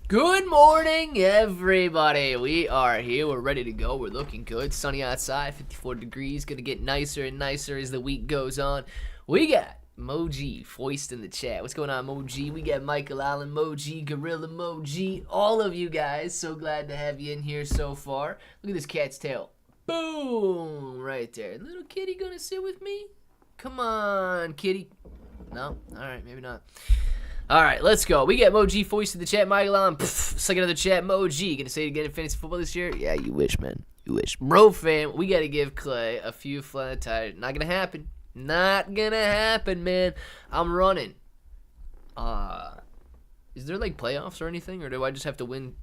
Good morning, everybody. We are here. We're ready to go. We're looking good. Sunny outside, 54 degrees. Gonna get nicer and nicer as the week goes on. We got Moji Foist in the chat. What's going on, Moji? We got Michael Allen, Moji, Gorilla Moji, all of you guys. So glad to have you in here so far. Look at this cat's tail. Boom! Right there. Little kitty gonna sit with me? Come on, kitty. No? Alright, maybe not. Alright, let's go. We got Moji Foist in the chat. Michael Allen, second of the chat. Moji, gonna say it again in fantasy football this year? Yeah, you wish, man. You wish. Bro, fam, we gotta give Clay a few flat tires. Not gonna happen. Not gonna happen, man. I'm running. Is there like playoffs or anything? Or do I just have to win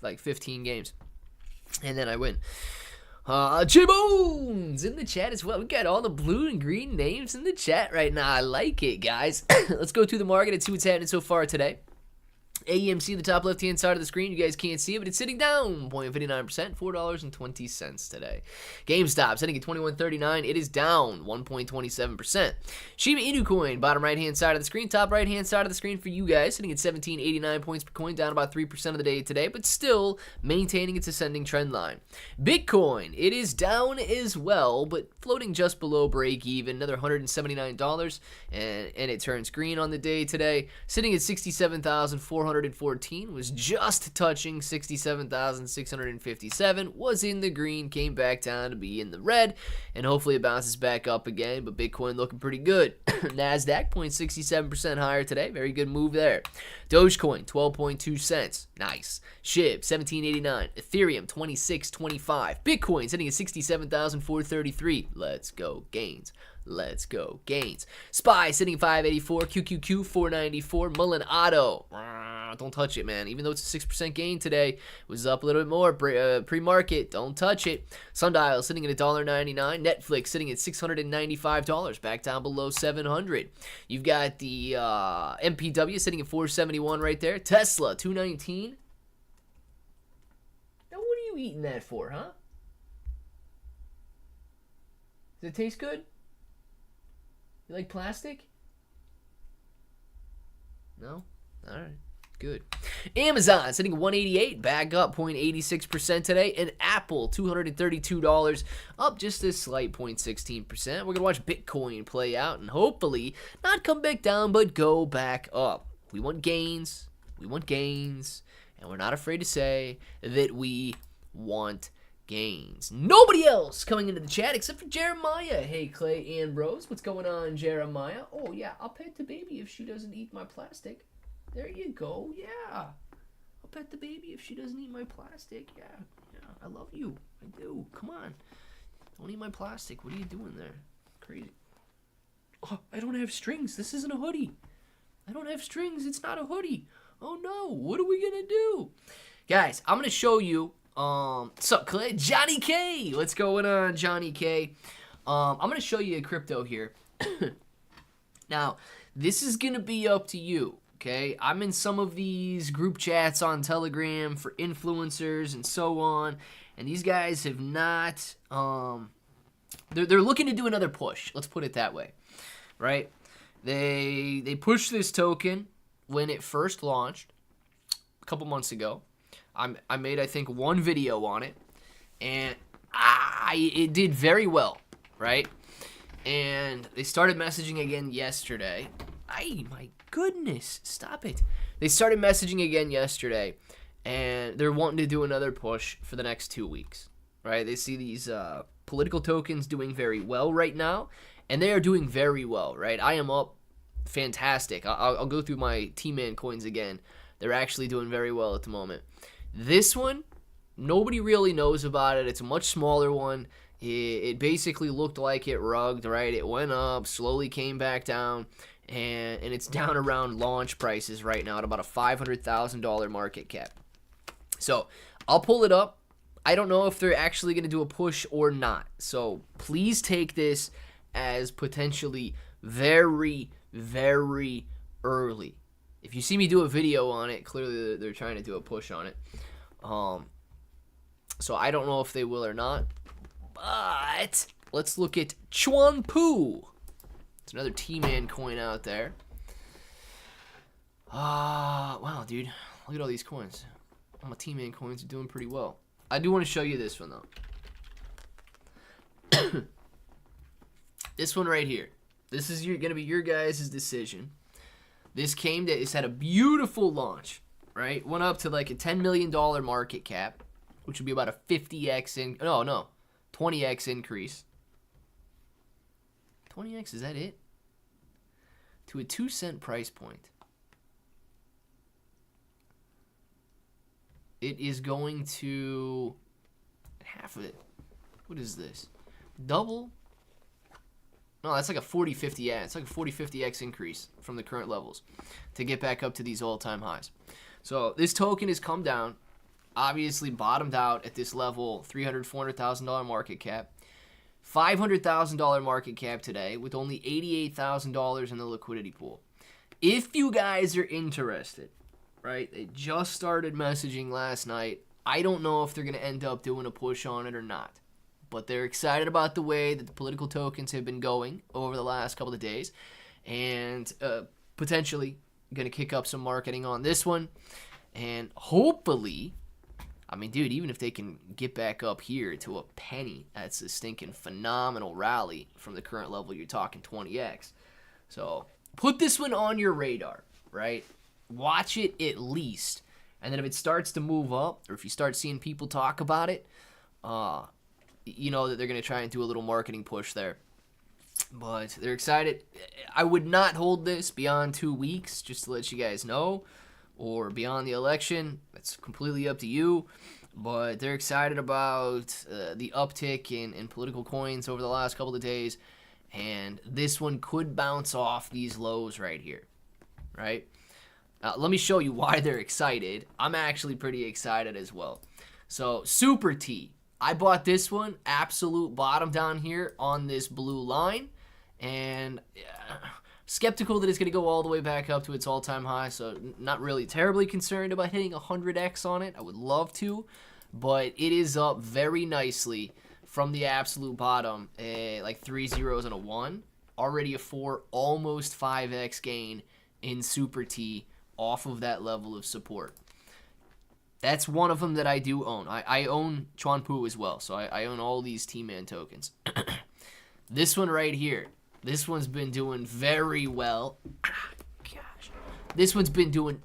like 15 games? And then I win. J-Bones in the chat as well. We got all the blue and green names in the chat right now. I like it, guys. Let's go through the market and see what's happening so far today. AEMC, the top left-hand side of the screen. You guys can't see it, but it's sitting down 0.59%, $4.20 today. GameStop sitting at $21.39. It is down 1.27%. Shiba Inu Coin, bottom right-hand side of the screen. Top right-hand side of the screen for you guys, sitting at 17.89 points per coin, down about 3% of the day today, but still maintaining its ascending trend line. Bitcoin, it is down as well, but floating just below break-even, another $179, and it turns green on the day today, sitting at 67,414, was just touching 67,657, was in the green, came back down to be in the red, and hopefully it bounces back up again, but Bitcoin looking pretty good. NASDAQ 0.67% higher today, very good move there. Dogecoin 12.2 cents, nice. SHIB 17.89, Ethereum 26.25, Bitcoin sitting at 67,433, let's go gains. Let's go gains. SPY sitting at 584, QQQ 494, Mullen Auto. Don't touch it, man. Even though it's a 6% gain today, it was up a little bit more pre-market. Don't touch it. Sundial sitting at $1.99. Netflix sitting at $695, back down below $700. You've got the MPW sitting at $471 right there. Tesla $219. Now, what are you eating that for, huh? Does it taste good? You like plastic? No? Alright. Good. Amazon sitting at $188, back up 0.86% today. And Apple, $232, up just a slight 0.16%. We're going to watch Bitcoin play out and hopefully not come back down, but go back up. We want gains. We want gains. And we're not afraid to say that we want gains. Nobody else coming into the chat except for Jeremiah. Hey, Clay and Rose. What's going on, Jeremiah? Oh, yeah, I'll pet the baby if she doesn't eat my plastic. There you go. Yeah. I'll pet the baby if she doesn't eat my plastic. Yeah. I love you. I do. Come on. Don't eat my plastic. What are you doing there? Crazy. Oh, I don't have strings. This isn't a hoodie. I don't have strings. It's not a hoodie. Oh, no. What are we going to do? Guys, I'm going to show you. What's up, Clay? Johnny K. What's going on, Johnny K? I'm going to show you a crypto here. Now, this is going to be up to you, okay? I'm in some of these group chats on Telegram for influencers and so on, and these guys have not, they're looking to do another push. Let's put it that way, right? They pushed this token when it first launched a couple months ago. I made, I think, one video on it, and it did very well, right? And they started messaging again yesterday. My goodness, stop it. They started messaging again yesterday, and they're wanting to do another push for the next 2 weeks, right? They see these political tokens doing very well right now, and they are doing very well, right? I am up fantastic. I'll go through my T-Man coins again. They're actually doing very well at the moment. This one, nobody really knows about it. It's a much smaller one. It basically looked like it rugged, right? It went up, slowly came back down, and it's down around launch prices right now at about a $500,000 market cap. So I'll pull it up. I don't know if they're actually going to do a push or not. So please take this as potentially very, very early. If you see me do a video on it, clearly they're trying to do a push on it. So I don't know if they will or not. But let's look at Chuan Poo. It's another T-Man coin out there. Wow, dude. Look at all these coins. All my T-Man coins are doing pretty well. I do want to show you this one, though. This one right here. This is going to be your guys' decision. This it's had a beautiful launch, right? Went up to like a $10 million market cap, which would be about a 50x 20x increase. 20x, is that it? To a 2-cent price point. It is going to half of it. What is this? Double? No, that's like a 40-50. Yeah, it's like a 40-50x increase from the current levels to get back up to these all-time highs. So this token has come down, obviously bottomed out at this level, $300,000, $400,000 market cap. $500,000 market cap today with only $88,000 in the liquidity pool. If you guys are interested, right, they just started messaging last night. I don't know if they're going to end up doing a push on it or not, but they're excited about the way that the political tokens have been going over the last couple of days, and potentially going to kick up some marketing on this one. And hopefully, I mean, dude, even if they can get back up here to a penny, that's a stinking phenomenal rally from the current level. You're talking 20x. So put this one on your radar, right? Watch it at least. And then if it starts to move up, or if you start seeing people talk about it, you know that they're going to try and do a little marketing push there. But they're excited. I would not hold this beyond 2 weeks, just to let you guys know, or beyond the election. It's completely up to you. But they're excited about the uptick in political coins over the last couple of days. And this one could bounce off these lows right here, right? Let me show you why they're excited. I'm actually pretty excited as well. So, Super T. I bought this one, absolute bottom down here on this blue line. And skeptical that it's going to go all the way back up to its all-time high. So, not really terribly concerned about hitting 100x on it. I would love to. But it is up very nicely from the absolute bottom. Like 3 zeros and a 1. Already a 4, almost 5x gain in Super T off of that level of support. That's one of them that I do own. I own Chuanpu as well, so I own all these T-Man tokens. This one right here, this one's been doing very well. Gosh. This one's been doing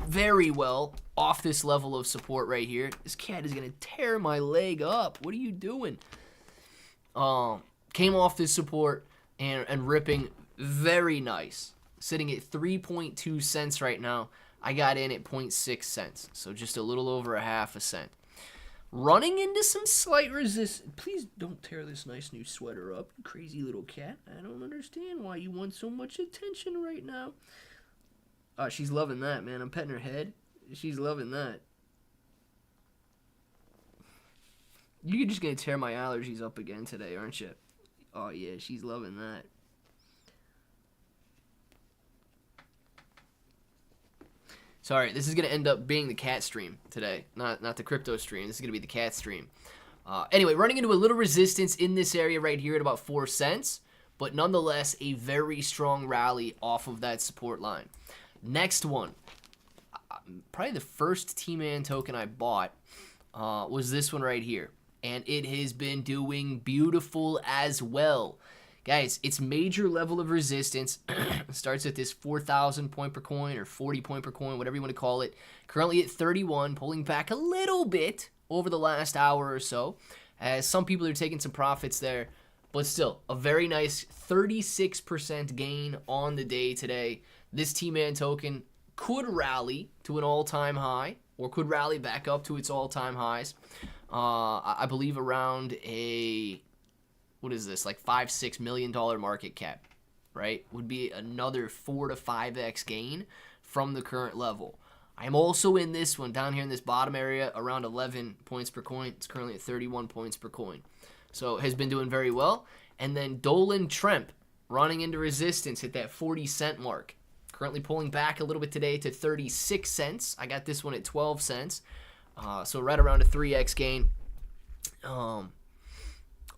very well off this level of support right here. This cat is going to tear my leg up. What are you doing? Came off this support and ripping very nice. Sitting at 3.2 cents right now. I got in at 0.6 cents, so just a little over a half a cent. Running into some slight resistance. Please don't tear this nice new sweater up, you crazy little cat. I don't understand why you want so much attention right now. She's loving that, man. I'm petting her head. She's loving that. You're just going to tear my allergies up again today, aren't you? Oh, yeah, she's loving that. Sorry, this is going to end up being the cat stream today, not the crypto stream. This is going to be the cat stream. Anyway, running into a little resistance in this area right here at about 4 cents, but nonetheless a very strong rally off of that support line. Next one, probably the first T-Man token I bought was this one right here, and it has been doing beautiful as well. Guys, its major level of resistance starts at this 4,000 point per coin or 40 point per coin, whatever you want to call it. Currently at 31, pulling back a little bit over the last hour or so, as some people are taking some profits there. But still, a very nice 36% gain on the day today. This T-Man token could rally to an all-time high or could rally back up to its all-time highs. I believe around a... what is this, like $5-6 million market cap, right? Would be another 4 to 5x gain from the current level. I'm also in this one down here in this bottom area around 11 points per coin. It's currently at 31 points per coin. So has been doing very well. And then Dolan Tremp running into resistance at that 40 cent mark. Currently pulling back a little bit today to 36 cents. I got this one at 12 cents. So right around a 3x gain.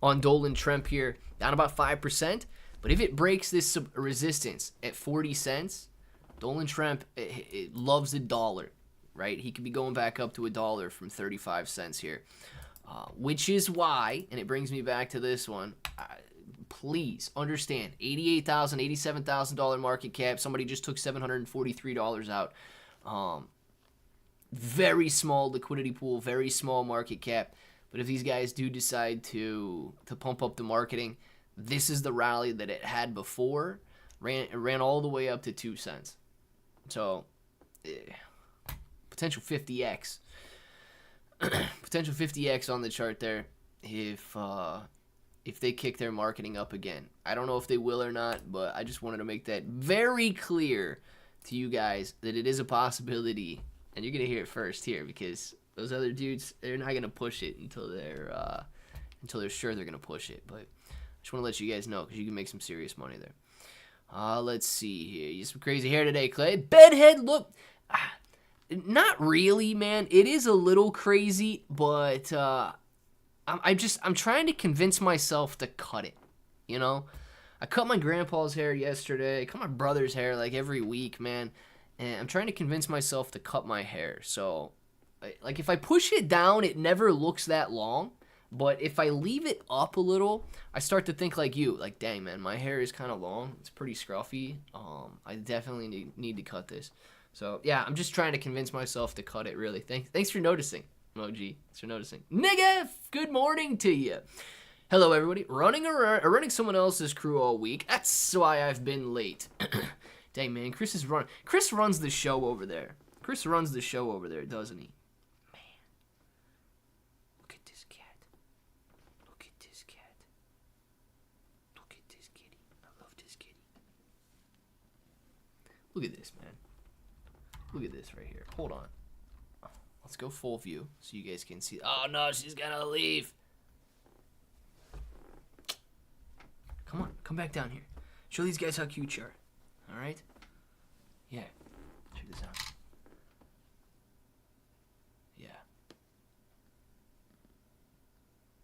On Dolan Tremp here, down about 5%. But if it breaks this resistance at 40 cents, Dolan Tremp it loves the dollar, right? He could be going back up to $1 from 35 cents here, which is why, and it brings me back to this one. Please understand, $88,000, $87,000 market cap. Somebody just took $743 out. Very small liquidity pool, very small market cap. But if these guys do decide to pump up the marketing, this is the rally that it had before. It ran all the way up to 2 cents. So, potential 50x. Potential 50x on the chart there if they kick their marketing up again. I don't know if they will or not, but I just wanted to make that very clear to you guys that it is a possibility. And you're going to hear it first here because those other dudes, they're not going to push it until they're sure they're going to push it. But I just want to let you guys know because you can make some serious money there. Let's see here. You have some crazy hair today, Clay. Bedhead look. Not really, man. It is a little crazy, but I'm trying to convince myself to cut it. You know, I cut my grandpa's hair yesterday. I cut my brother's hair like every week, man. And I'm trying to convince myself to cut my hair. So, like, if I push it down, it never looks that long. But if I leave it up a little, I start to think like you. Like, dang, man, my hair is kind of long. It's pretty scruffy. I definitely need to cut this. So, yeah, I'm just trying to convince myself to cut it, really. Thanks for noticing, Moji. Thanks for noticing. Nigga, good morning to you. Hello, everybody. Running someone else's crew all week. That's why I've been late. Dang, man, Chris runs the show over there. Chris runs the show over there, doesn't he? Man. Look at this cat. Look at this cat. Look at this kitty. I love this kitty. Look at this, man. Look at this right here. Hold on. Let's go full view so you guys can see. Oh, no, she's gonna leave. Come on, come back down here. Show these guys how cute you are. All right? Yeah. Check this out. Yeah.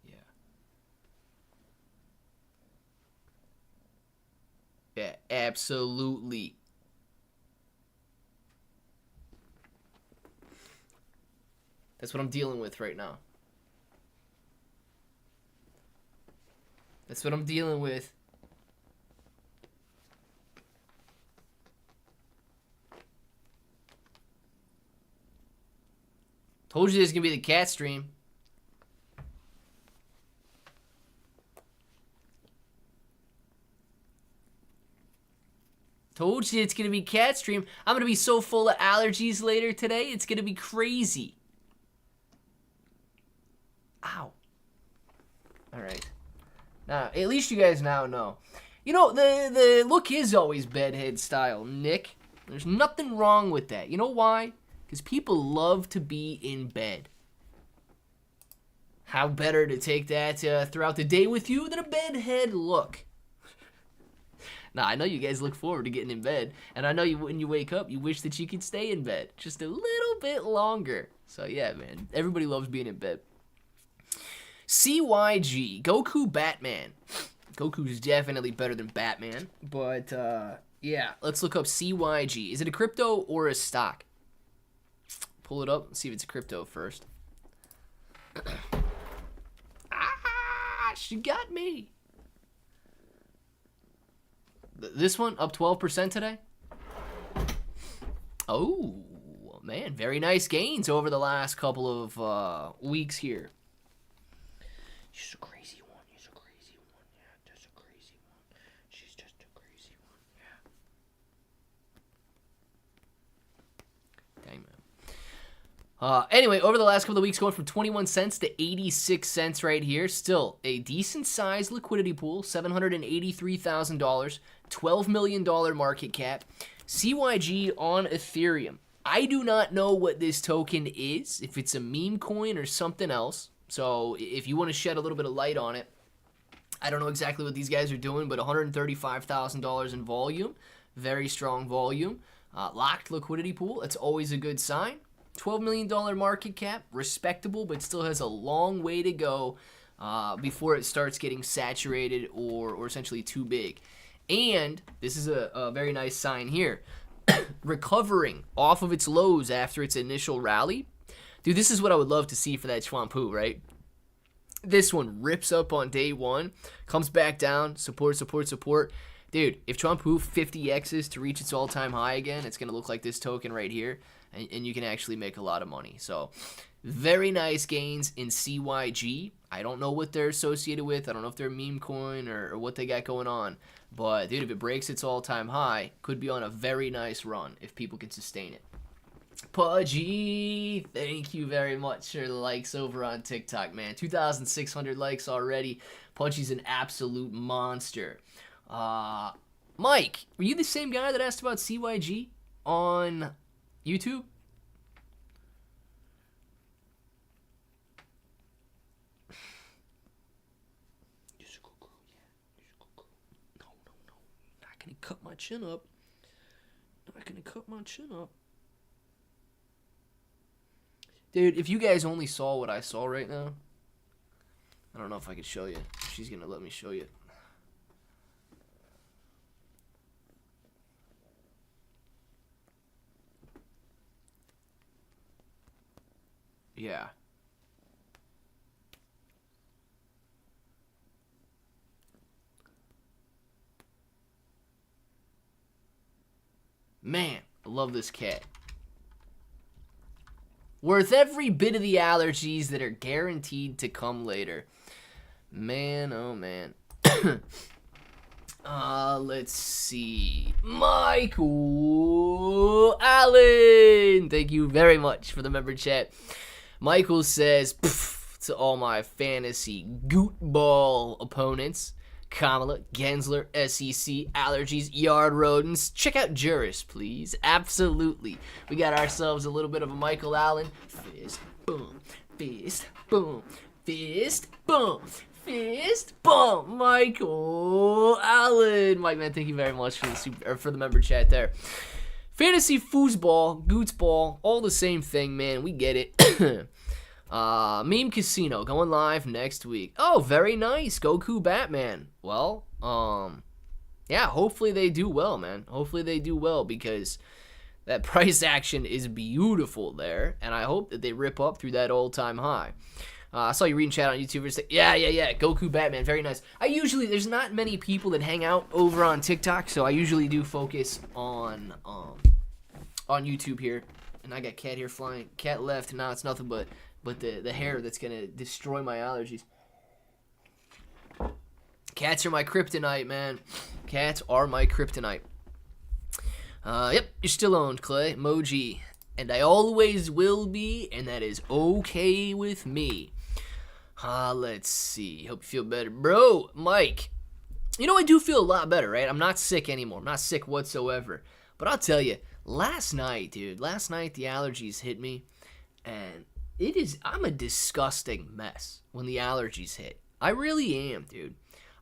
Yeah. Yeah, absolutely. That's what I'm dealing with right now. That's what I'm dealing with. Told you this is going to be the cat stream. Told you it's going to be cat stream. I'm going to be so full of allergies later today. It's going to be crazy. Ow. All right. Now, at least you guys now know. You know, the look is always bedhead style, Nick. There's nothing wrong with that. You know why? Because people love to be in bed. How better to take that throughout the day with you than a bedhead look? Now, I know you guys look forward to getting in bed. And I know when you wake up, you wish that you could stay in bed just a little bit longer. So, yeah, man. Everybody loves being in bed. CYG, Goku Batman. Goku's definitely better than Batman. But, yeah, let's look up CYG. Is it a crypto or a stock? Pull it up and see if it's a crypto first. She got me. This one up 12% today. Oh, man, very nice gains over the last couple of weeks here. She's a crazy one. She's a crazy one. Yeah, just a crazy one. She's just a crazy one. Yeah. Dang, man. Anyway, over the last couple of weeks, going from 21 cents to 86 cents right here. Still a decent-sized liquidity pool, $783,000, $12 million market cap. CYG on Ethereum. I do not know what this token is, if it's a meme coin or something else. So if you want to shed a little bit of light on it, I don't know exactly what these guys are doing, but $135,000 in volume. Very strong volume. Locked liquidity pool. That's always a good sign. $12 million market cap. Respectable, but still has a long way to go before it starts getting saturated or essentially too big. And this is a very nice sign here. recovering off of its lows after its initial rally. Dude, this is what I would love to see for that Schwampu, right? This one rips up on day one, comes back down, support. Dude, if Schwampu 50x's to reach its all-time high again, it's going to look like this token right here, and you can actually make a lot of money. So, very nice gains in CYG. I don't know what they're associated with. I don't know if they're a meme coin or what they got going on. But, dude, if it breaks its all-time high, could be on a very nice run if people can sustain it. Pudgy, thank you very much for the likes over on TikTok, man. 2,600 likes already. Pudgy's an absolute monster. Mike, were you the same guy that asked about CYG on YouTube? No. Not gonna cut my chin up. Dude, if you guys only saw what I saw right now, I don't know if I could show you. She's gonna let me show you. Yeah. Man, I love this cat. Worth every bit of the allergies that are guaranteed to come later. Man, oh man. Let's see. Michael Allen. Thank you very much for the member chat. Michael says, to all my fantasy gootball opponents, Kamala, Gensler, SEC, allergies, yard rodents. Check out Jurus, please. Absolutely. We got ourselves a little bit of a Michael Allen. Fist, boom. Fist, boom. Fist, boom. Fist, boom. Michael Allen. Mike, man, thank you very much for the member chat there. Fantasy foosball, gootsball, all the same thing, man. We get it. Meme Casino going live next week. Oh, very nice. Goku Batman. Well, yeah, hopefully they do well, man. Hopefully they do well because that price action is beautiful there, and I hope that they rip up through that all-time high. I saw you reading chat on YouTube. Yeah. Goku Batman, very nice. There's not many people that hang out over on TikTok, so I usually do focus on YouTube here. And I got cat here flying. Cat left, now it's nothing but the hair that's gonna destroy my allergies. Cats are my kryptonite, man. Cats are my kryptonite. Yep, you're still owned, Clay. Moji. And I always will be, and that is okay with me. Let's see. Hope you feel better. Bro, Mike. You know, I do feel a lot better, right? I'm not sick anymore. I'm not sick whatsoever. But I'll tell you, last night, the allergies hit me, and I'm a disgusting mess when the allergies hit. I really am, dude.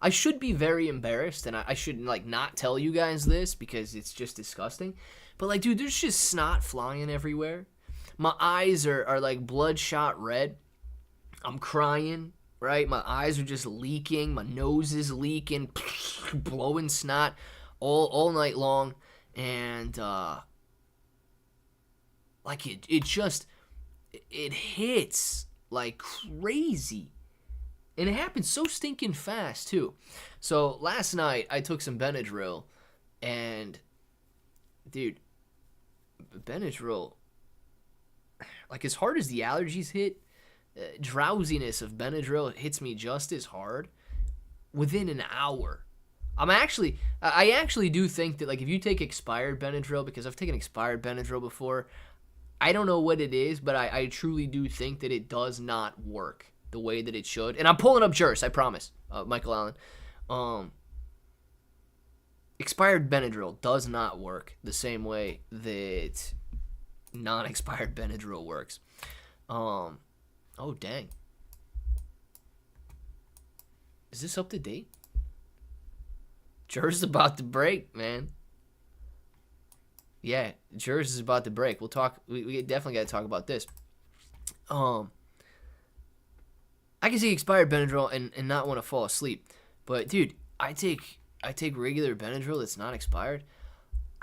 I should be very embarrassed, and I should, not tell you guys this because it's just disgusting. But, dude, there's just snot flying everywhere. My eyes are bloodshot red. I'm crying, right? My eyes are just leaking. My nose is leaking, blowing snot all night long. And, it hits like crazy. And it happens so stinking fast, too. So, last night, I took some Benadryl, and, dude, Benadryl, as hard as the allergies hit, drowsiness of Benadryl hits me just as hard within an hour. I actually do think that, if you take expired Benadryl, because I've taken expired Benadryl before, I don't know what it is, but I truly do think that it does not work the way that it should. And I'm pulling up Jurus, I promise, Michael Allen. Expired Benadryl does not work the same way that non-expired Benadryl works. Oh, dang. Is this up to date? Jurus is about to break, man. Yeah, Jurus is about to break. We'll talk. We definitely got to talk about this. I can see expired Benadryl and not want to fall asleep. But, dude, I take regular Benadryl that's not expired.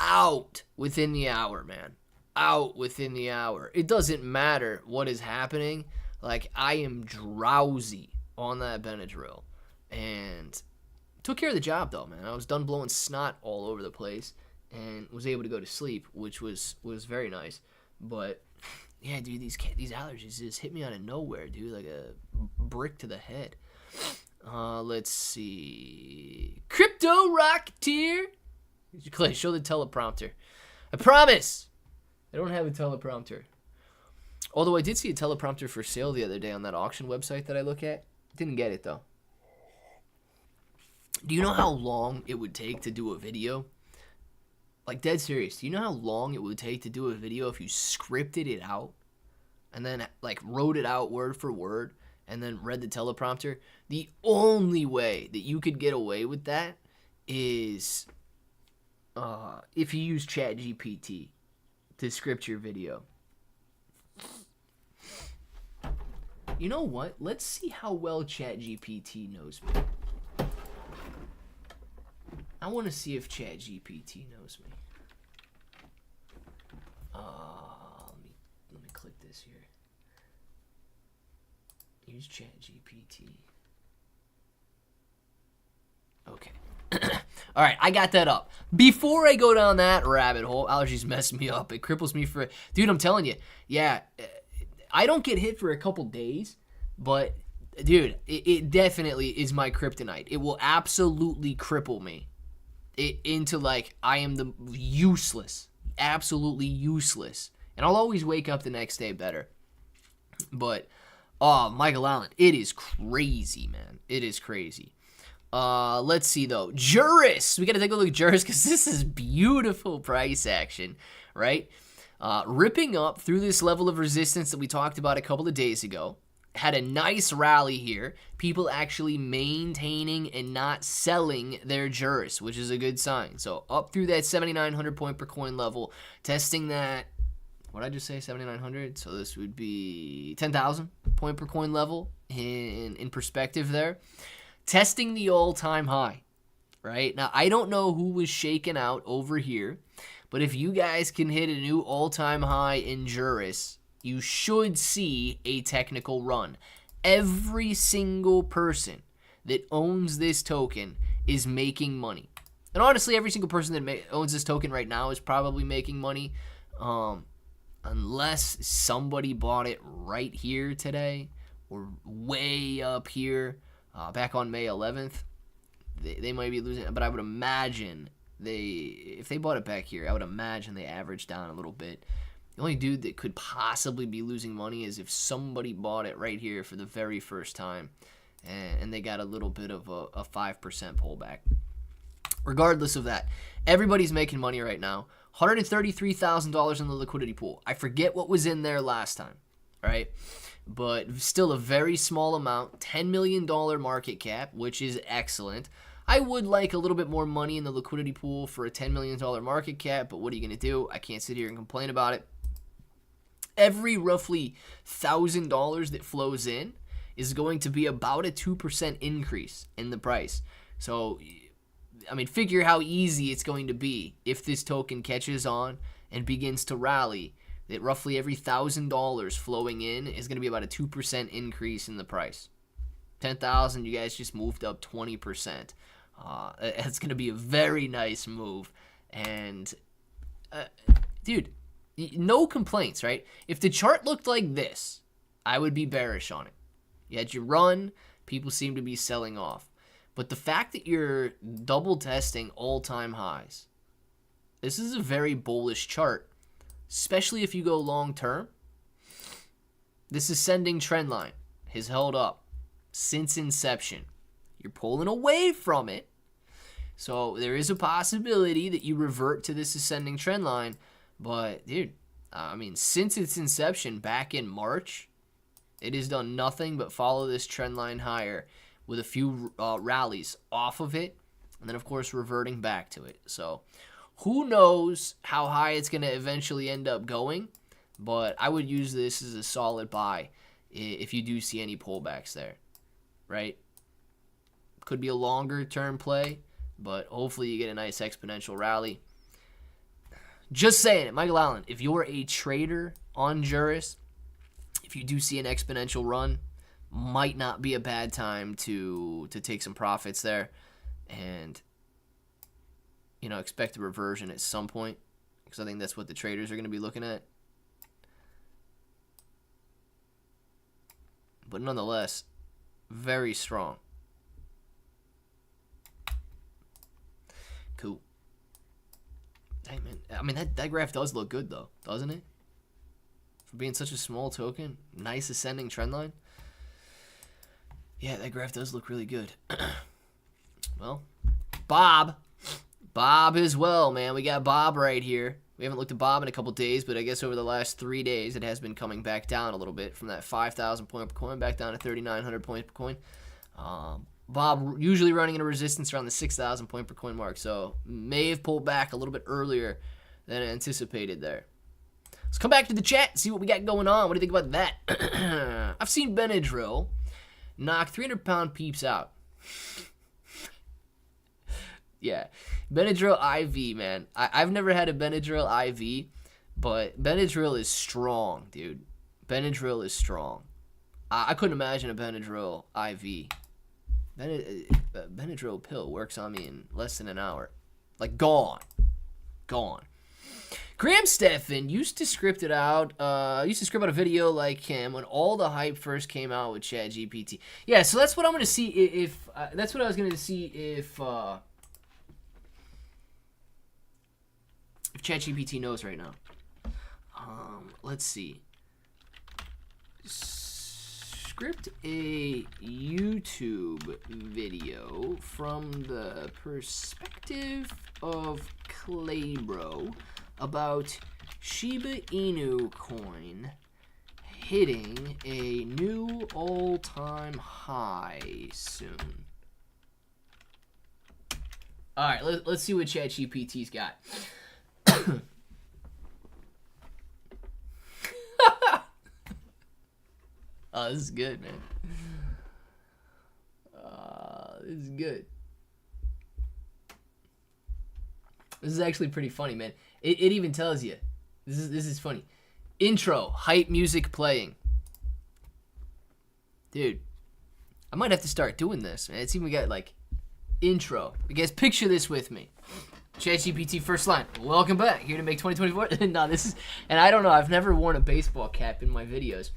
out within the hour, man. Out within the hour. It doesn't matter what is happening. Like, I am drowsy on that Benadryl. And took care of the job, though, man. I was done blowing snot all over the place and was able to go to sleep, which was very nice. But, yeah, dude, these allergies just hit me out of nowhere, dude, like a brick to the head. Let's see. Crypto Rocketeer. Clay, show the teleprompter. I promise. I don't have a teleprompter. Although I did see a teleprompter for sale the other day on that auction website that I look at. Didn't get it, though. Do you know how long it would take to do a video? Like, dead serious. Do you know how long it would take to do a video if you scripted it out and then, like, wrote it out word for word and then read the teleprompter? The only way that you could get away with that is if you use ChatGPT to script your video. You know what? Let's see how well ChatGPT knows me. I want to see if ChatGPT knows me. Let me click this here. Use ChatGPT. Okay. All right, I got that up. Before I go down that rabbit hole, allergies mess me up. It cripples me for... Dude, I'm telling you. Yeah, I don't get hit for a couple days, but, dude, it definitely is my kryptonite. It will absolutely cripple me into, like, I am the useless. Absolutely useless. And I'll always wake up the next day better. But, Michael Allen, it is crazy, man. It is crazy. Let's see, though. Jurus. We got to take a look at Jurus because this is beautiful price action, right? Ripping up through this level of resistance that we talked about a couple of days ago. Had a nice rally here. People actually maintaining and not selling their Jurus, which is a good sign. So up through that 7,900 point per coin level, testing that, what did I just say, 7,900? So this would be 10,000 point per coin level in perspective there. Testing the all-time high, right? Now, I don't know who was shaken out over here, but if you guys can hit a new all-time high in Jurus, you should see a technical run. Every single person that owns this token is making money. And honestly, every single person that owns this token right now is probably making money. Unless somebody bought it right here today or way up here back on May 11th. They might be losing, but I would imagine if they bought it back here, I would imagine they averaged down a little bit. The only dude that could possibly be losing money is if somebody bought it right here for the very first time and they got a little bit of a 5% pullback. Regardless of that, everybody's making money right now. $133,000 in the liquidity pool. I forget what was in there last time, right? But still a very small amount, $10 million market cap, which is excellent. I would like a little bit more money in the liquidity pool for a $10 million market cap, but what are you going to do? I can't sit here and complain about it. Every roughly $1,000 that flows in is going to be about a 2% increase in the price. So, I mean, figure how easy it's going to be if this token catches on and begins to rally. That roughly every $1,000 flowing in is going to be about a 2% increase in the price. 10,000, you guys just moved up 20%. It's going to be a very nice move. And, dude, no complaints, right? If the chart looked like this, I would be bearish on it. You had your run, people seem to be selling off. But the fact that you're double testing all-time highs, this is a very bullish chart, especially if you go long-term. This ascending trend line has held up since inception. You're pulling away from it. So there is a possibility that you revert to this ascending trend line. But, dude, I mean, since its inception back in March, it has done nothing but follow this trend line higher with a few rallies off of it. And then, of course, reverting back to it. So who knows how high it's going to eventually end up going. But I would use this as a solid buy if you do see any pullbacks there, right? Could be a longer term play, but hopefully you get a nice exponential rally. Just saying it, Michael Allen, if you're a trader on Jurus, if you do see an exponential run, might not be a bad time to take some profits there and, you know, expect a reversion at some point, because I think that's what the traders are going to be looking at. But nonetheless, very strong. Cool. Hey, man. I mean, that graph does look good, though, doesn't it? For being such a small token. Nice ascending trend line. Yeah, that graph does look really good. Well, Bob. Bob as well, man. We got Bob right here. We haven't looked at Bob in a couple days, but I guess over the last 3 days, it has been coming back down a little bit from that 5,000 point per coin back down to 3,900 points per coin. Bob usually running in a resistance around the 6,000 point per coin mark, so may have pulled back a little bit earlier than anticipated there. Let's come back to the chat and see what we got going on. What do you think about that? I've seen Benadryl knock 300-pound peeps out. Yeah, Benadryl IV, man. I've never had a Benadryl IV, but Benadryl is strong, dude. Benadryl is strong. I couldn't imagine a Benadryl IV. Benadryl pill works on me in less than an hour. Like, gone. Graham Stephan used to script out a video like him when all the hype first came out with ChatGPT. Yeah, so that's what I'm going to see if that's what I was going to see if ChatGPT knows right now. Let's see. Script a YouTube video from the perspective of Claybro about Shiba Inu Coin hitting a new all-time high soon. All right, let's see what ChatGPT's got. Oh, this is good, man. This is good. This is actually pretty funny, man. It even tells you. This is funny. Intro, hype music playing. Dude, I might have to start doing this, man. It's even got, like, intro. You guys picture this with me. ChatGPT first line. Welcome back. Here to make 2024. No, this is... And I don't know. I've never worn a baseball cap in my videos.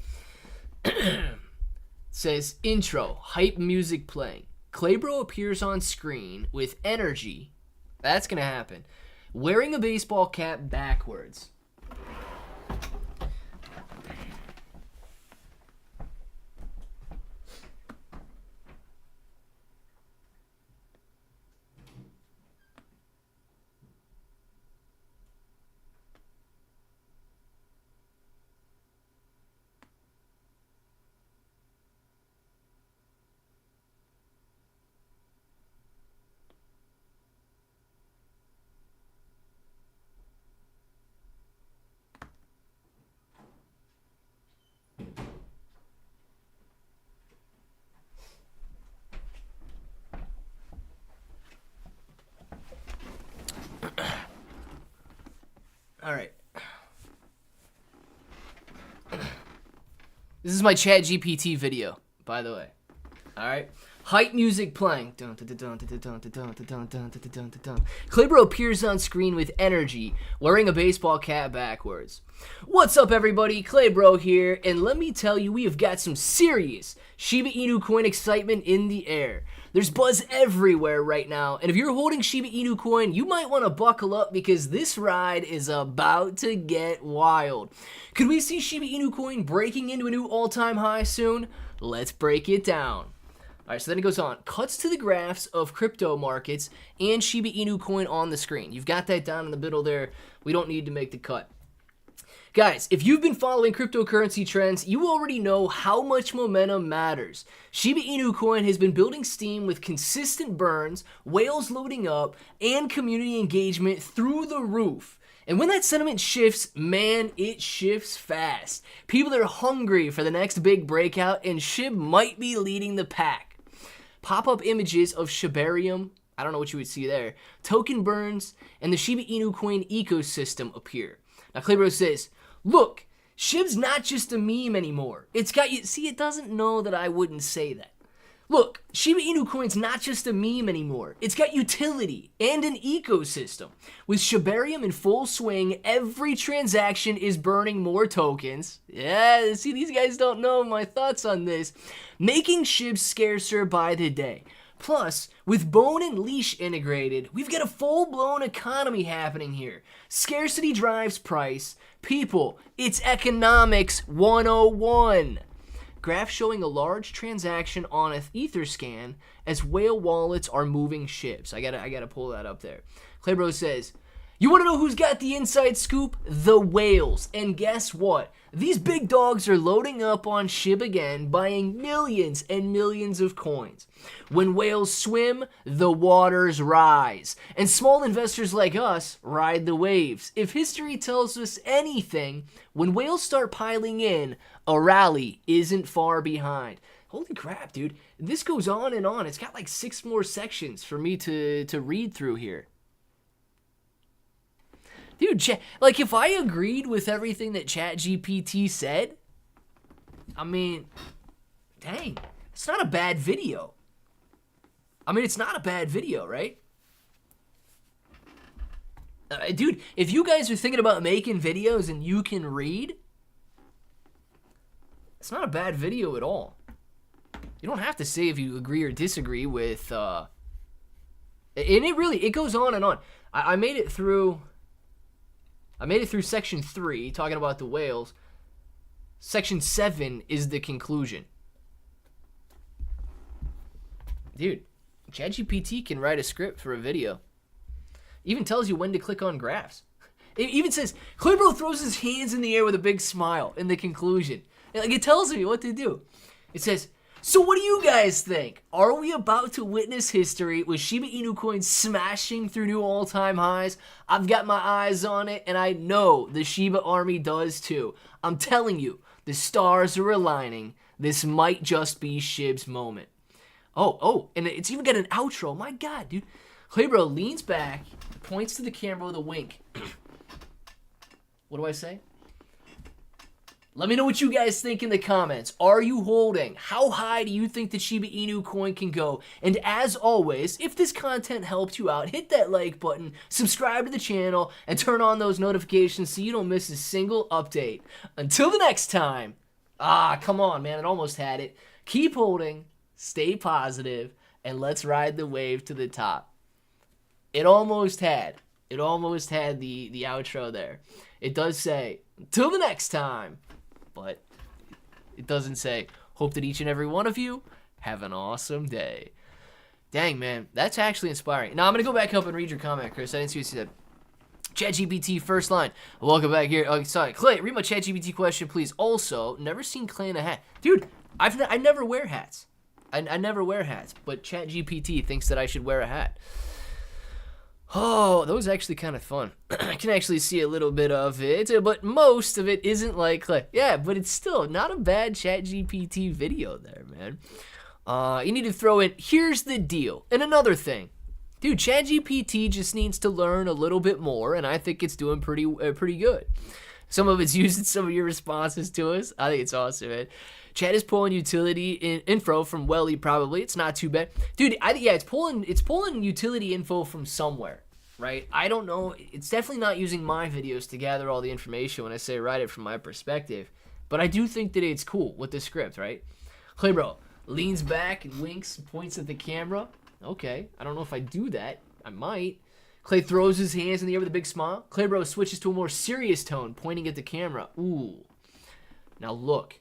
Says, intro, hype music playing. Claybro appears on screen with energy. That's going to happen. Wearing a baseball cap backwards. All right. This is my ChatGPT video, by the way. All right. Hype music playing. Claybro appears on screen with energy, wearing a baseball cap backwards. What's up, everybody? Claybro here, and let me tell you, we have got some serious Shiba Inu Coin excitement in the air. There's buzz everywhere right now, and if you're holding Shiba Inu Coin, you might want to buckle up because this ride is about to get wild. Could we see Shiba Inu Coin breaking into a new all-time high soon? Let's break it down. All right, so then it goes on. Cuts to the graphs of crypto markets and Shiba Inu Coin on the screen. You've got that down in the middle there. We don't need to make the cut. Guys, if you've been following cryptocurrency trends, you already know how much momentum matters. Shiba Inu Coin has been building steam with consistent burns, whales loading up, and community engagement through the roof. And when that sentiment shifts, man, it shifts fast. People are hungry for the next big breakout, and SHIB might be leading the pack. Pop-up images of Shibarium I don't know what you would see there. Token burns and the Shiba Inu coin ecosystem appear. Now, Claybro says, look, SHIB's not just a meme anymore. It's got you. See, it doesn't know that I wouldn't say that. Look, Shiba Inu coin's not just a meme anymore. It's got utility and an ecosystem. With Shibarium in full swing, every transaction is burning more tokens. Yeah, see, these guys don't know my thoughts on this. Making SHIB scarcer by the day. Plus, with Bone and Leash integrated, we've got a full-blown economy happening here. Scarcity drives price. People, it's economics 101. Graph showing a large transaction on an Etherscan as whale wallets are moving SHIBs. I gotta pull that up there. Claybro says, you want to know who's got the inside scoop? The whales. And guess what? These big dogs are loading up on SHIB again, buying millions and millions of coins. When whales swim, the waters rise. And small investors like us ride the waves. If history tells us anything, when whales start piling in, a rally isn't far behind. Holy crap, dude. This goes on and on. It's got like 6 more sections for me to read through here. Dude, like if I agreed with everything that ChatGPT said, I mean, dang, it's not a bad video. I mean, it's not a bad video, right? Dude, if you guys are thinking about making videos and you can read, it's not a bad video at all. You don't have to say if you agree or disagree with, and it goes on and on. I made it through section 3, talking about the whales. Section 7 is the conclusion. Dude, ChatGPT can write a script for a video. Even tells you when to click on graphs. It even says, Claybro throws his hands in the air with a big smile in the conclusion. Like, it tells me what to do. It says, so what do you guys think? Are we about to witness history with Shiba Inu coin smashing through new all-time highs? I've got my eyes on it, and I know the Shiba army does too. I'm telling you, the stars are aligning. This might just be SHIB's moment. Oh, and it's even got an outro. My God, dude. Claybro leans back, points to the camera with a wink. What do I say? Let me know what you guys think in the comments. Are you holding? How high do you think the Shiba Inu coin can go? And as always, if this content helped you out, hit that like button, subscribe to the channel, and turn on those notifications so you don't miss a single update. Until the next time. Come on, man. It almost had it. Keep holding, stay positive, and let's ride the wave to the top. It almost had the outro there. It does say, until the next time. But it doesn't say, hope that each and every one of you have an awesome day. Dang, man. That's actually inspiring. Now, I'm going to go back up and read your comment, Chris. I didn't see what you said. ChatGPT first line. Welcome back here. Oh, sorry. Clay, read my ChatGPT question, please. Also, never seen Clay in a hat. Dude, I never wear hats. I never wear hats. But ChatGPT thinks that I should wear a hat. Oh, that was actually kind of fun. I can actually see a little bit of it, but most of it isn't like Clay. Yeah, but it's still not a bad ChatGPT video there, man. You need to throw in, here's the deal. And another thing. Dude, ChatGPT just needs to learn a little bit more, and I think it's doing pretty good. Some of it's using some of your responses to us. I think it's awesome, man. Chat is pulling utility info from Welly, probably. It's not too bad. Dude, it's pulling utility info from somewhere, right? I don't know. It's definitely not using my videos to gather all the information when I say write it from my perspective. But I do think that it's cool with the script, right? Claybro leans back and winks and points at the camera. Okay, I don't know if I do that. I might. Clay throws his hands in the air with a big smile. Claybro switches to a more serious tone, pointing at the camera. Ooh. Now look.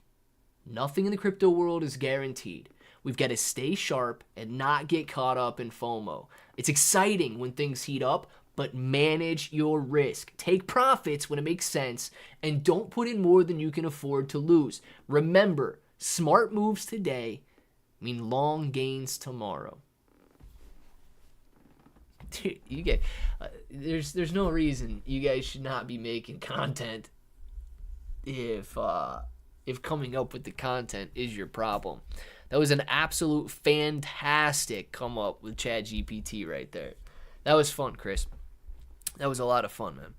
Nothing in the crypto world is guaranteed. We've got to stay sharp and not get caught up in FOMO. It's exciting when things heat up, but manage your risk. Take profits when it makes sense, and don't put in more than you can afford to lose. Remember, smart moves today mean long gains tomorrow. Dude, you get there's no reason you guys should not be making content if coming up with the content is your problem. That was an absolute fantastic come up with ChatGPT right there. That was fun, Chris. That was a lot of fun, man.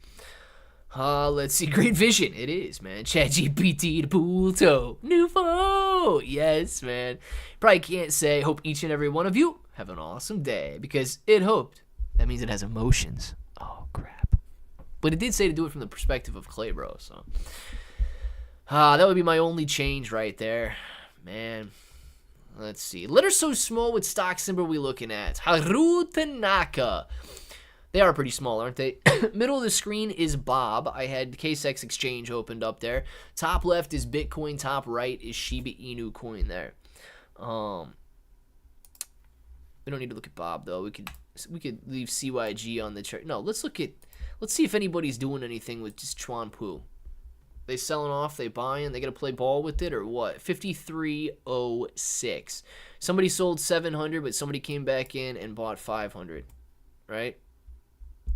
Let's see. Great vision. It is, man. ChatGPT to pool toe. New foe. Yes, man. Probably can't say hope each and every one of you have an awesome day because it hoped. That means it has emotions. Oh, crap. But it did say to do it from the perspective of Clay Bro, so. That would be my only change right there. Man. Let's see. Letter so small, what stock symbol are we looking at? Haru Tanaka. They are pretty small, aren't they? Middle of the screen is Bob. I had KSX Exchange opened up there. Top left is Bitcoin. Top right is Shiba Inu Coin there. We don't need to look at Bob though. We could leave CYG on the chart. No, let's see if anybody's doing anything with just Chuan Pu. They selling off, they buying, they gonna play ball with it or what? 53.06. Somebody sold 700, but somebody came back in and bought 500, right?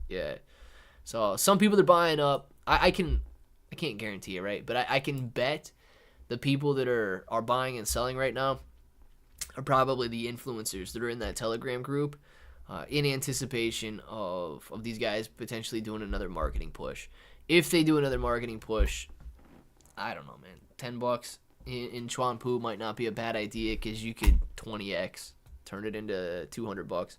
Yeah. So some people are buying up. I can't guarantee it, right? But I can bet the people that are buying and selling right now are probably the influencers that are in that Telegram group in anticipation of these guys potentially doing another marketing push. If they do another marketing push, I don't know, man. $10 in Chuan Pu might not be a bad idea because you could 20x, turn it into $200.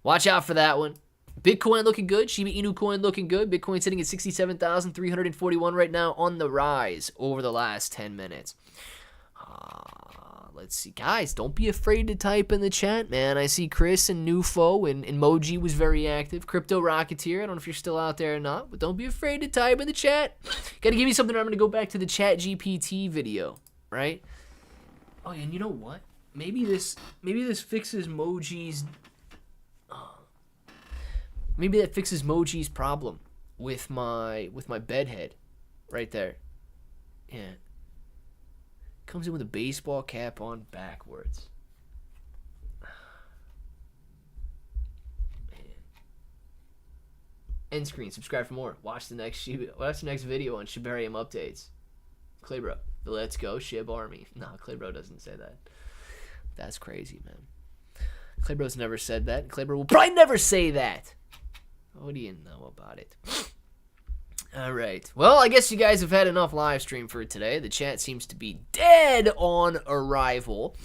Watch out for that one. Bitcoin looking good. Shiba Inu Coin looking good. Bitcoin sitting at 67,341 right now on the rise over the last 10 minutes. Let's see. Guys, don't be afraid to type in the chat, man. I see Chris and Nufo and Emoji was very active. Crypto Rocketeer. I don't know if you're still out there or not, but don't be afraid to type in the chat. Got to give me something. I'm going to go back to the ChatGPT video, right? Oh, and you know what? Maybe this fixes Moji's... Maybe that fixes Moji's problem with my bed head right there. Yeah. Comes in with a baseball cap on backwards. Man. End screen. Subscribe for more. Watch the next video on Shibarium updates. Claybro. Let's go Shib Army. No, Claybro doesn't say that. That's crazy, man. Claybro's never said that. Claybro will probably never say that. What do you know about it? All right. Well, I guess you guys have had enough live stream for today. The chat seems to be dead on arrival.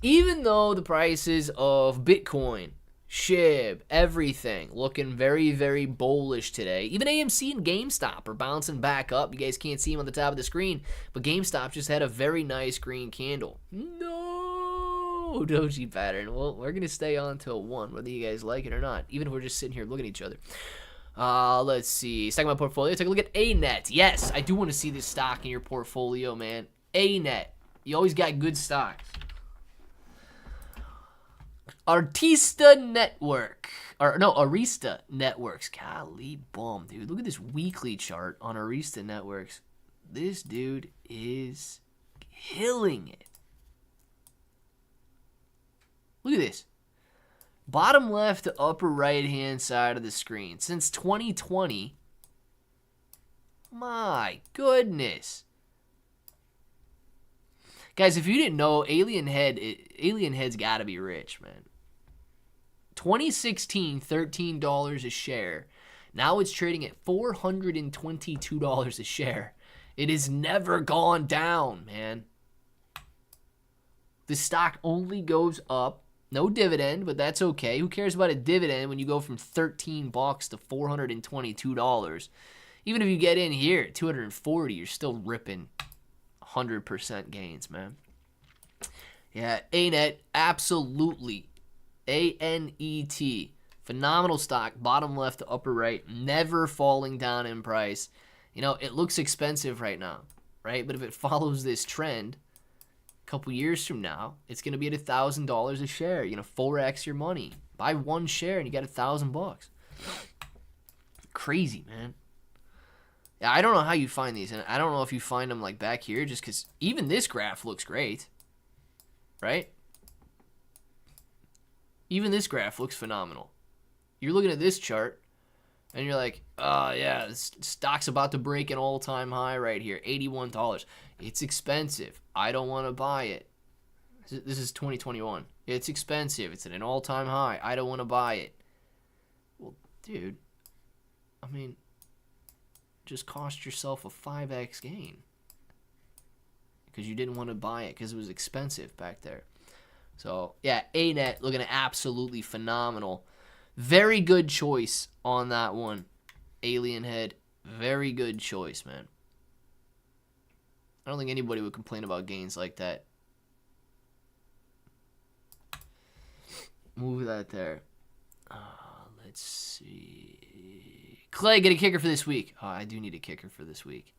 Even though the prices of Bitcoin, SHIB, everything looking very, very bullish today. Even AMC and GameStop are bouncing back up. You guys can't see them on the top of the screen, but GameStop just had a very nice green candle. No doji pattern. Well, we're going to stay on till 1, whether you guys like it or not, even if we're just sitting here looking at each other. Let's see. Second my portfolio. Take a look at ANET. Yes, I do want to see this stock in your portfolio, man. ANET. You always got good stocks. Arista Network. Arista Networks. Golly bum, dude. Look at this weekly chart on Arista Networks. This dude is killing it. Look at this. Bottom left to upper right hand side of the screen. Since 2020. My goodness. Guys, if you didn't know, Alien Head's got to be rich, man. 2016, $13 a share. Now it's trading at $422 a share. It has never gone down, man. The stock only goes up. No dividend, but that's okay. Who cares about a dividend when you go from $13 to $422? Even if you get in here at $240, you're still ripping 100% gains, man. Yeah, ANET, absolutely. ANET. Phenomenal stock, bottom left to upper right, never falling down in price. You know, it looks expensive right now, right? But if it follows this trend, couple years from now, it's going to be at $1,000 a share. You know, 4x your money. Buy one share and you got $1,000. Crazy, man. Yeah, I don't know how you find these, and I don't know if you find them like back here, just because even this graph looks great, right? Even this graph looks phenomenal. You're looking at this chart, and you're like, oh yeah, this stock's about to break an all-time high right here, $81. It's expensive. I don't want to buy it. This is 2021. It's expensive. It's at an all-time high. I don't want to buy it. Well, dude, I mean, just cost yourself a 5x gain because you didn't want to buy it because it was expensive back there. So, yeah, ANET looking absolutely phenomenal. Very good choice on that one. Alien Head, very good choice, man. I don't think anybody would complain about gains like that. Move that there. Let's see. Clay, get a kicker for this week. Oh, I do need a kicker for this week.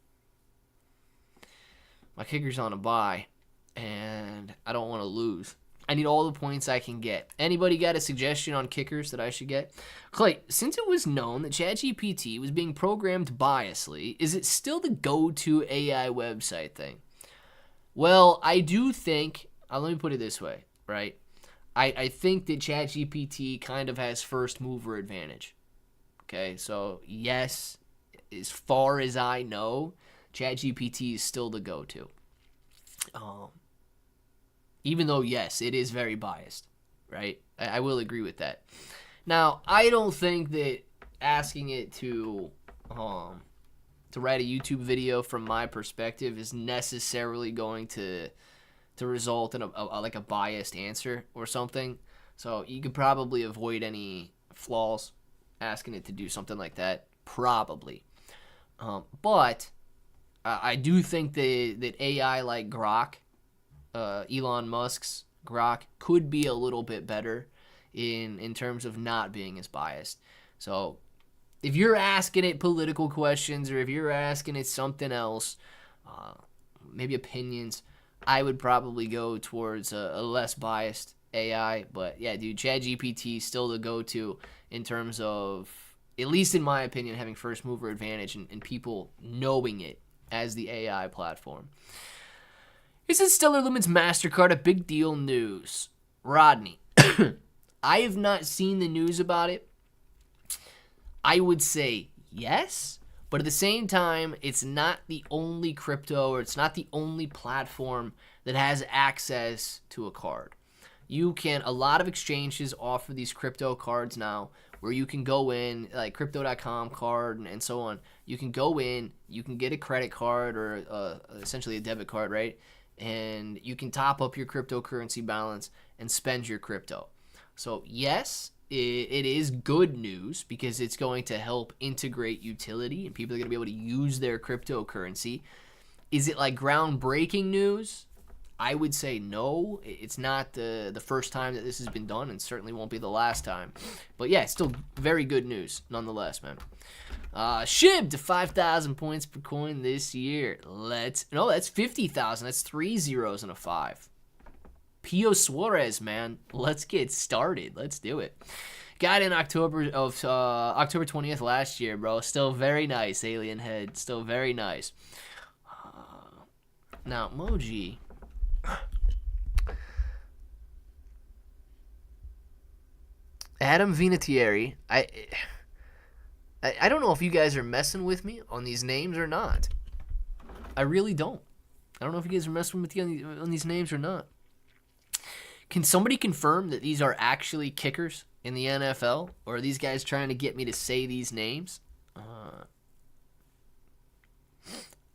My kicker's on a bye, and I don't want to lose. I need all the points I can get. Anybody got a suggestion on kickers that I should get? Clay, since it was known that ChatGPT was being programmed biasly, is it still the go-to AI website thing? Well, I do think, let me put it this way, right? I think that ChatGPT kind of has first mover advantage. Okay, so yes, as far as I know, ChatGPT is still the go-to. Even though, yes, it is very biased, right? I will agree with that. Now, I don't think that asking it to write a YouTube video from my perspective is necessarily going to result in a biased answer or something. So you could probably avoid any flaws asking it to do something like that, probably. But I do think that AI like Grok, Elon Musk's Grok, could be a little bit better in terms of not being as biased. So if you're asking it political questions or if you're asking it something else, maybe opinions, I would probably go towards a less biased AI. But yeah, dude, ChatGPT is still the go-to in terms of, at least in my opinion, having first mover advantage and people knowing it as the AI platform. Isn't Stellar Lumens MasterCard a big deal news? Rodney, I have not seen the news about it. I would say yes, but at the same time, it's not the only crypto or it's not the only platform that has access to a card. A lot of exchanges offer these crypto cards now where you can go in, like crypto.com card and so on. You can go in, you can get a credit card or essentially a debit card, right? And you can top up your cryptocurrency balance and spend your crypto. So yes, it is good news because it's going to help integrate utility and people are going to be able to use their cryptocurrency. Is it like groundbreaking news? I would say no. It's not the first time that this has been done and certainly won't be the last time. But yeah, it's still very good news nonetheless, man. SHIB to 5,000 points per coin this year. That's 50,000. That's 3 zeros and a 5. Pio Suarez, man. Let's get started. Let's do it. Got in October 20th last year, bro. Still very nice, Alien Head. Still very nice. Now, Moji. Adam Vinatieri. I don't know if you guys are messing with me on these names or not. I really don't. I don't know if you guys are messing with me on these names or not. Can somebody confirm that these are actually kickers in the NFL? Or are these guys trying to get me to say these names?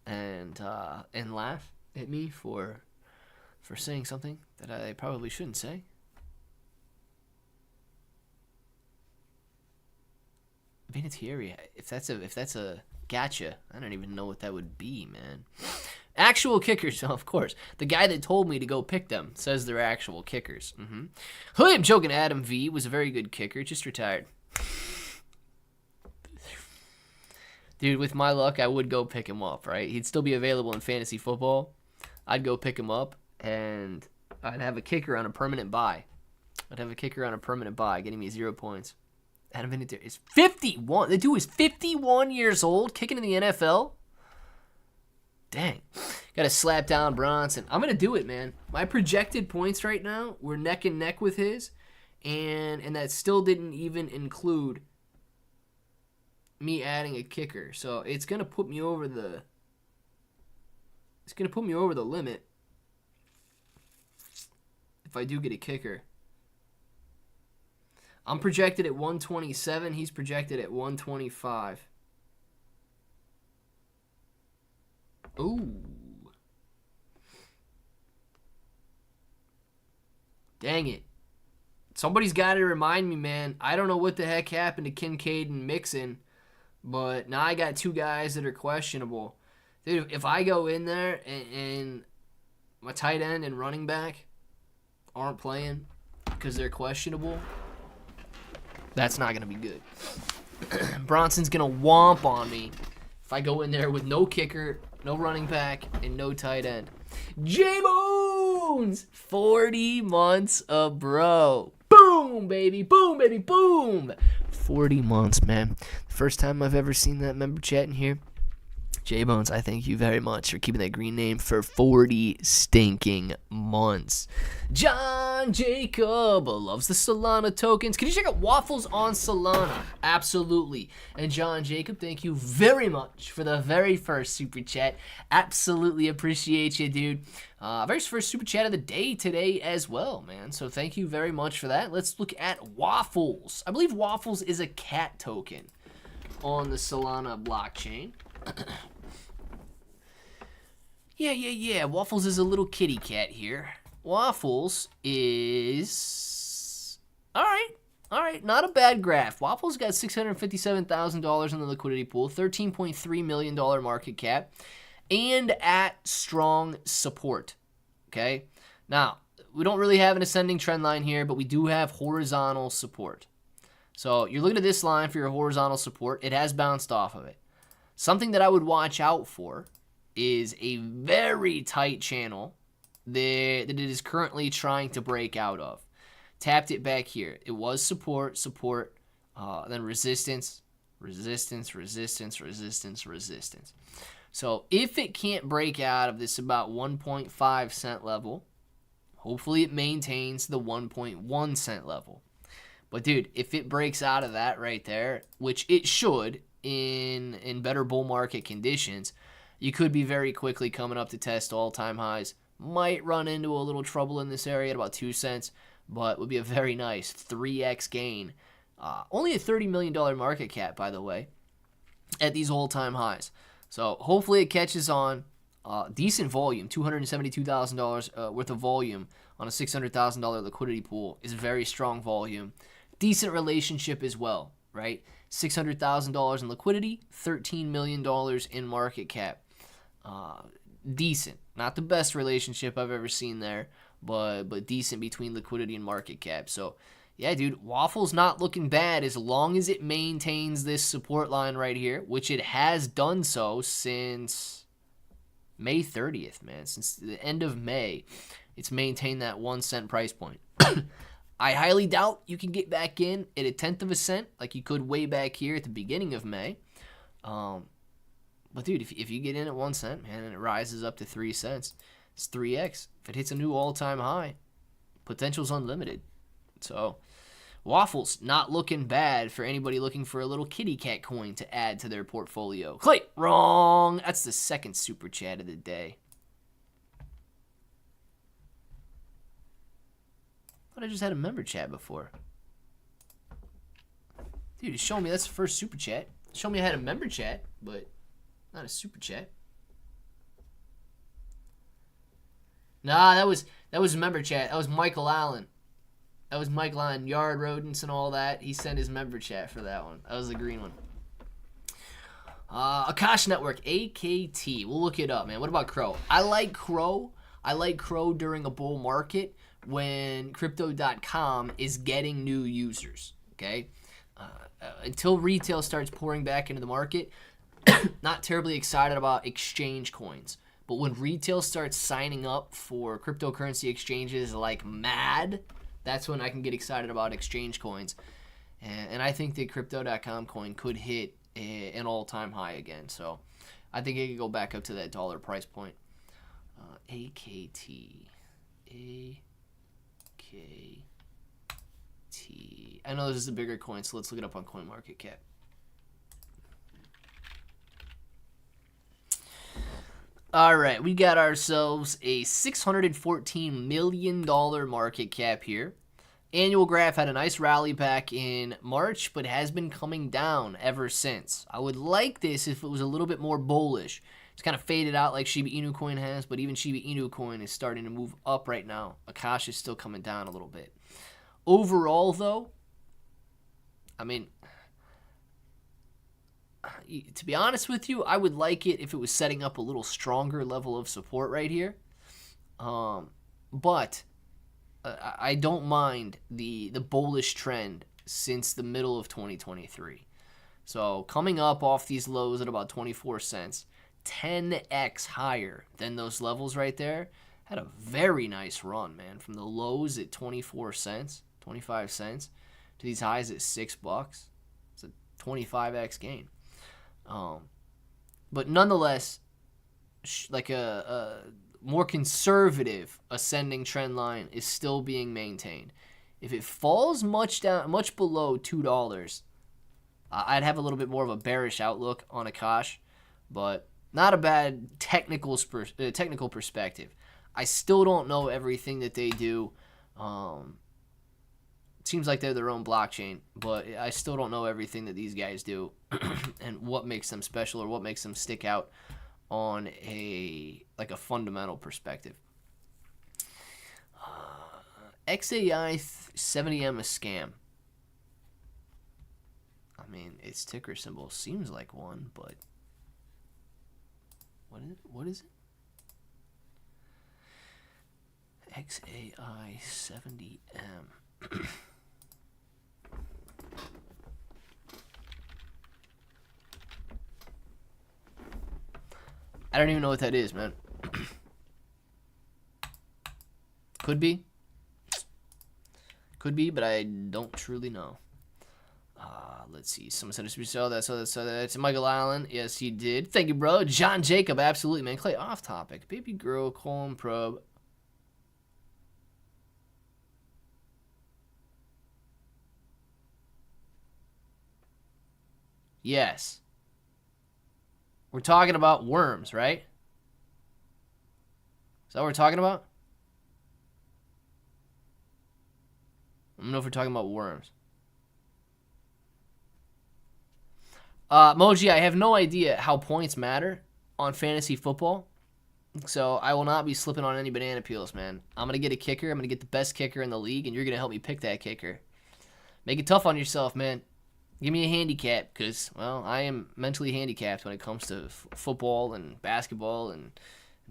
And laugh at me for saying something that I probably shouldn't say? Vinatieri, if that's a gotcha, I don't even know what that would be, man. Actual kickers, of course. The guy that told me to go pick them says they're actual kickers. I'm joking. Adam V was a very good kicker, just retired. Dude, with my luck, I would go pick him up, right? He'd still be available in fantasy football. I'd go pick him up, and I'd have a kicker on a permanent buy. Getting me 0 points. Adam Vinatieri is 51. The dude is 51 years old, kicking in the NFL. Dang. Got to slap down Bronson. I'm going to do it, man. My projected points right now were neck and neck with his, and that still didn't even include me adding a kicker. So it's going to put me over the limit. if I do get a kicker. I'm projected at 127. He's projected at 125. Ooh. Dang it. Somebody's got to remind me, man. I don't know what the heck happened to Kincaid and Mixon, but now I got two guys that are questionable. Dude, if I go in there and my tight end and running back aren't playing because they're questionable, that's not going to be good. Bronson's going to womp on me if I go in there with no kicker, no running back, and no tight end. J-Bones! 40 months of bro. Boom, baby. Boom, baby. Boom. 40 months, man. First time I've ever seen that member chat in here. J-Bones, I thank you very much for keeping that green name for 40 stinking months. John Jacob loves the Solana tokens. Can you check out Waffles on Solana? Absolutely. And John Jacob, thank you very much for the very first super chat. Absolutely appreciate you, dude. Very first super chat of the day today as well, man. So thank you very much for that. Let's look at Waffles. I believe Waffles is a cat token on the Solana blockchain. Yeah. Waffles is a little kitty cat here. Waffles is... All right. Not a bad graph. Waffles got $657,000 in the liquidity pool, $13.3 million market cap, and at strong support. Okay? Now, we don't really have an ascending trend line here, but we do have horizontal support. So you're looking at this line for your horizontal support. It has bounced off of it. Something that I would watch out for is a very tight channel that it is currently trying to break out of. Tapped it back here. It was support, then resistance. So if it can't break out of this about 1.5 cent level, hopefully it maintains the 1.1 cent level. But dude, if it breaks out of that right there, which it should in better bull market conditions, you could be very quickly coming up to test all-time highs. Might run into a little trouble in this area at about 2 cents, but would be a very nice 3x gain. Only a $30 million market cap, by the way, at these all-time highs. So hopefully it catches on. Decent volume, $272,000 worth of volume on a $600,000 liquidity pool is very strong volume. Decent relationship as well, right? $600,000 in liquidity, $13 million in market cap. Decent. Not the best relationship I've ever seen there, but decent between liquidity and market cap. So, yeah, dude, Waffle's not looking bad as long as it maintains this support line right here, which it has done so since May 30th, man. Since the end of May, it's maintained that 1 cent price point. I highly doubt you can get back in at 1/10 of a cent like you could way back here at the beginning of May. But, dude, if you get in at 1 cent, man, and it rises up to 3 cents, it's 3x. If it hits a new all-time high, potential's unlimited. So, Waffles not looking bad for anybody looking for a little kitty cat coin to add to their portfolio. Click! Wrong! That's the second super chat of the day. I thought I just had a member chat before. Dude, it's showing me that's the first super chat. Show me I had a member chat, but not a super chat. Nah, that was a member chat. That was Michael Allen. That was Michael Allen, Yard Rodents and all that. He sent his member chat for that one. That was the green one. Akash Network, AKT. We'll look it up, man. What about Crow? I like Crow. I like Crow during a bull market when Crypto.com is getting new users, okay? Until retail starts pouring back into the market, not terribly excited about exchange coins. But when retail starts signing up for cryptocurrency exchanges like mad, that's when I can get excited about exchange coins. And I think the Crypto.com coin could hit an all-time high again. So I think it could go back up to that dollar price point. AKT. I know this is a bigger coin, so let's look it up on CoinMarketCap. All right, we got ourselves a $614 million market cap here. Annual graph had a nice rally back in March, but has been coming down ever since. I would like this if it was a little bit more bullish. It's kind of faded out like Shiba Inu Coin has, but even Shiba Inu Coin is starting to move up right now. Akash is still coming down a little bit. Overall, though, I mean, to be honest with you, I would like it if it was setting up a little stronger level of support right here. But I don't mind the bullish trend since the middle of 2023. So coming up off these lows at about 24 cents, 10x higher than those levels right there, had a very nice run, man. From the lows at 24 cents, 25 cents, to these highs at $6. It's a 25x gain. But nonetheless, like a more conservative ascending trend line is still being maintained. If it falls much below $2, I'd have a little bit more of a bearish outlook on Akash, but not a bad technical perspective. I still don't know everything that they do. It seems like they're their own blockchain, but I still don't know everything that these guys do and what makes them special or what makes them stick out on a fundamental perspective. XAI 70M a scam. I mean, its ticker symbol seems like one, but what is it? XAI 70M. I don't even know what that is, man. Could be, but I don't truly know. Let's see. Someone said it's so that's Michael Allen. Yes, he did. Thank you, bro. John Jacob, absolutely, man. Clay, off topic. Baby girl, colon probe. Yes. We're talking about worms, right? Is that what we're talking about? I don't know if we're talking about worms. Moji, I have no idea how points matter on fantasy football. So I will not be slipping on any banana peels, man. I'm going to get a kicker. I'm going to get the best kicker in the league, and you're going to help me pick that kicker. Make it tough on yourself, man. Give me a handicap because, well, I am mentally handicapped when it comes to football and basketball and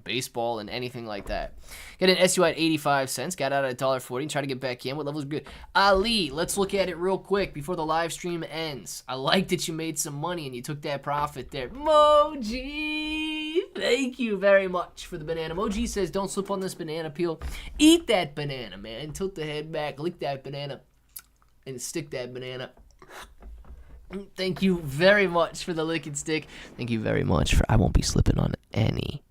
baseball and anything like that. Get an SUI at 85 cents. Got out at $1.40 and try to get back in. What levels are good? Ali, let's look at it real quick before the live stream ends. I like that you made some money and you took that profit there. Moji, thank you very much for the banana. Moji says, don't slip on this banana peel. Eat that banana, man. Tilt the head back, lick that banana, and stick that banana. Thank you very much for the lick and stick. Thank you very much for. I won't be slipping on any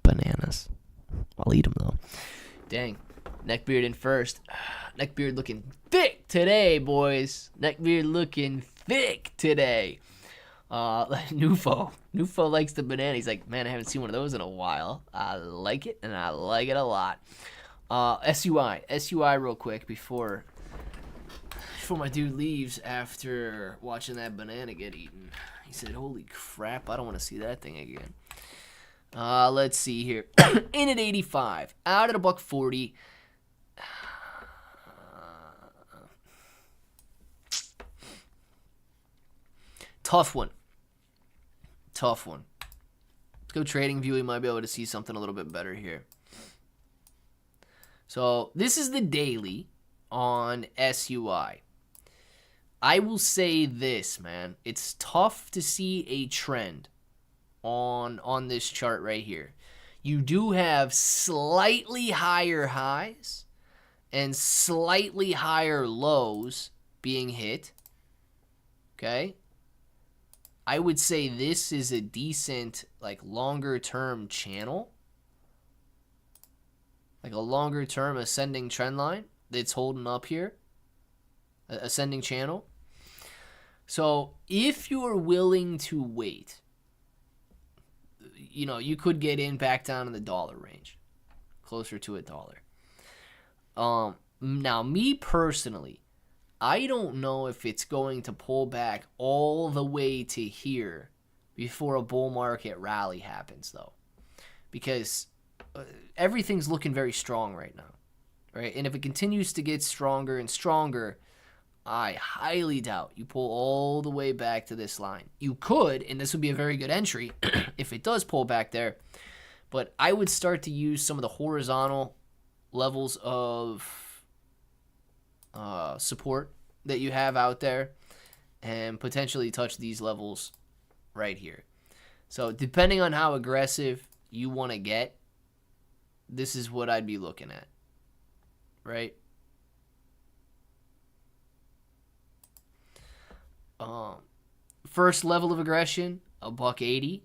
bananas. I'll eat them though. Dang, neckbeard in first. Neckbeard looking thick today, boys. Neckbeard looking thick today. Nufo likes the banana. He's like, man, I haven't seen one of those in a while. I like it, and I like it a lot. SUI real quick before my dude leaves after watching that banana get eaten. He said, holy crap, I don't want to see that thing again. Let's see here. In at 85, out at $1.40. Tough one. Let's go trading view. We might be able to see something a little bit better here. So this is the daily on SUI. I will say this, man. It's tough to see a trend on this chart right here. You do have slightly higher highs and slightly higher lows being hit. Okay? I would say this is a decent, like, longer-term channel. Like a longer-term ascending trend line that's holding up here. Ascending channel. So if you're willing to wait, you know, you could get in back down in the dollar range, closer to $1. Now, me personally, I don't know if it's going to pull back all the way to here before a bull market rally happens, though, because everything's looking very strong right now, right? And if it continues to get stronger and stronger, I highly doubt you pull all the way back to this line. You could, and this would be a very good entry if it does pull back there, but I would start to use some of the horizontal levels of support that you have out there and potentially touch these levels right here. So depending on how aggressive you want to get, this is what I'd be looking at, right? First level of aggression, $1.80.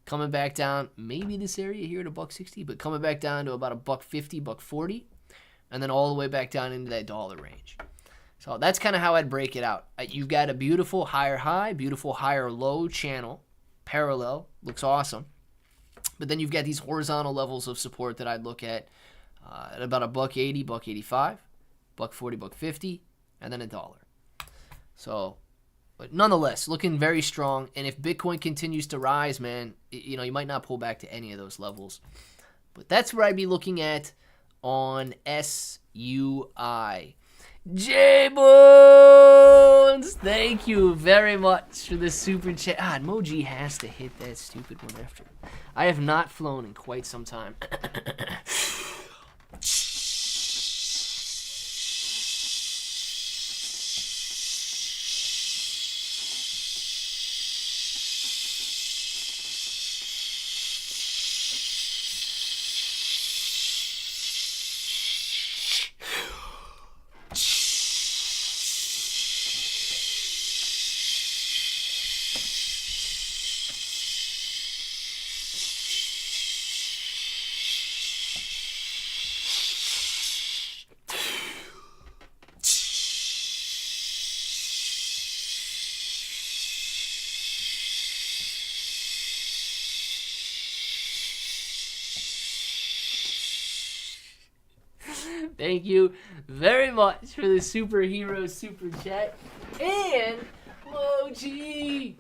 Coming back down, maybe this area here at $1.60, but coming back down to about $1.50, $1.40, and then all the way back down into that dollar range. So that's kind of how I'd break it out. You've got a beautiful higher high, beautiful higher low channel, parallel, looks awesome. But then you've got these horizontal levels of support that I'd look at about $1.80, $1.85, $1.40, $1.50, and then $1. So, but nonetheless, looking very strong. And if Bitcoin continues to rise, man, you know, you might not pull back to any of those levels. But that's where I'd be looking at on SUI. J-Bones, thank you very much for the super chat. Moji has to hit that stupid one after. I have not flown in quite some time. Thank you very much for the superhero super chat. And Moji.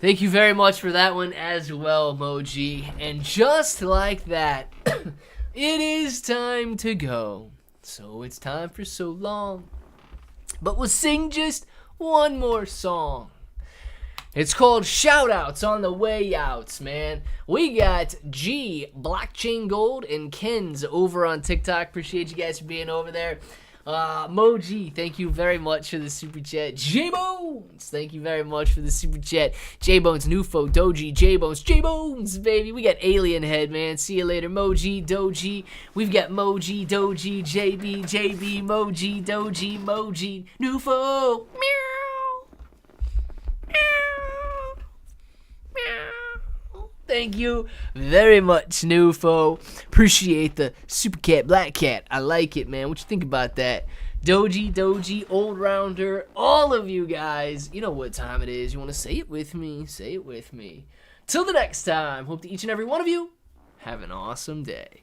Thank you very much for that one as well, Moji. And just like that, it is time to go. So it's time for so long. But we'll sing just one more song. It's called Shoutouts on the Way Outs, man. We got G, Blockchain Gold, and Ken's over on TikTok. Appreciate you guys for being over there. Moji, thank you very much for the super chat. J-Bones, thank you very much for the super chat. J-Bones, Nufo, Doji, J-Bones, baby. We got Alien Head, man. See you later, Moji, Doji. We've got Moji, Doji, JB, Moji, Doji, Nufo. Meow. Thank you very much, Nufo. Appreciate the Super Cat, Black Cat. I like it, man. What you think about that? Doji, Old Rounder, all of you guys. You know what time it is. You want to say it with me? Say it with me. Till the next time, hope that each and every one of you have an awesome day.